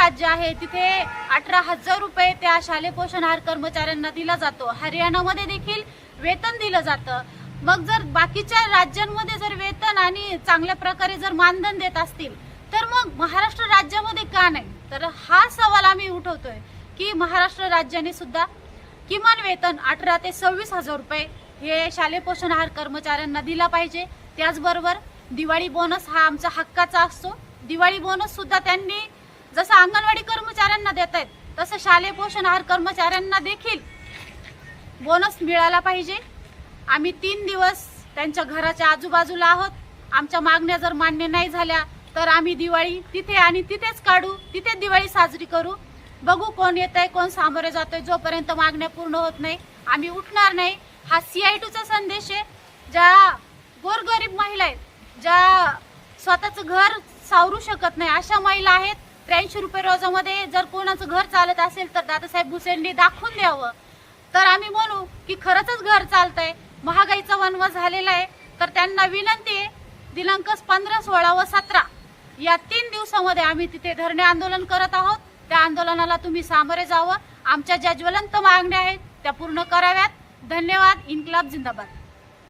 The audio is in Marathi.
राज्य आहे तिथे 18,000 रुपये त्या शालेय पोषण आहार कर्मचाऱ्यांना दिला जातो। हरियाणामध्ये देखील वेतन दिलं जातं। मग जर बाकीच्या राज्यांमध्ये जर वेतन आणि चांगल्या प्रकारे जर मानधन देत असतील तर मग महाराष्ट्र राज्यामध्ये का नाही? तर हा सवाल आम्ही उठवतोय की महाराष्ट्र राज्याने सुद्धा किमान वेतन 18 ते 26,000 रुपये हे शालेय पोषण आहार कर्मचाऱ्यांना दिला पाहिजे। त्याचबरोबर दिवाळी बोनस हा आमचा हक्काचा असतो। दिवाळी बोनस सुद्धा त्यांनी जसं अंगणवाडी कर्मचाऱ्यांना देत आहेत तसं शालेय पोषण आहार कर्मचाऱ्यांना देखील बोनस मिळाला पाहिजे। आम्ही 3 दिवस त्यांच्या घराच्या आजूबाजूला आहोत। आमच्या मागण्या जर मान्य नाही झाल्या तर आम्ही दिवाळी तिथे आणि तिथेच काढू, तिथे दिवाळी साजरी करू। बघू कोण येतंय कोण सामोरे जातोय। जोपर्यंत मागण्या पूर्ण होत नाही आम्ही उठणार नाही। हा CI2चा संदेश आहे। ज्या गोरगरीब महिला आहेत, ज्या स्वतःचं घर सावरू शकत नाही अशा महिला आहेत, 83 रुपये रोजामध्ये जर कोणाचं घर चालत असेल तर दादासाहेब भुसेंनी दाखवून द्यावं। तर आम्ही म्हणू की खरंच घर चालतंय, महागाईचा वणवा झालेला आहे। तर त्यांना विनंती आहे, दिनांक 15, 16 व 17 या 3 दिवसामध्ये आम्ही तिथे धरणे आंदोलन करत आहोत। त्या आंदोलनाला तुम्ही सामोरे जावं। आमच्या ज्या ज्वलंत मागण्या आहेत त्या पूर्ण कराव्यात। धन्यवाद। इन्क्लाब जिंदाबाद।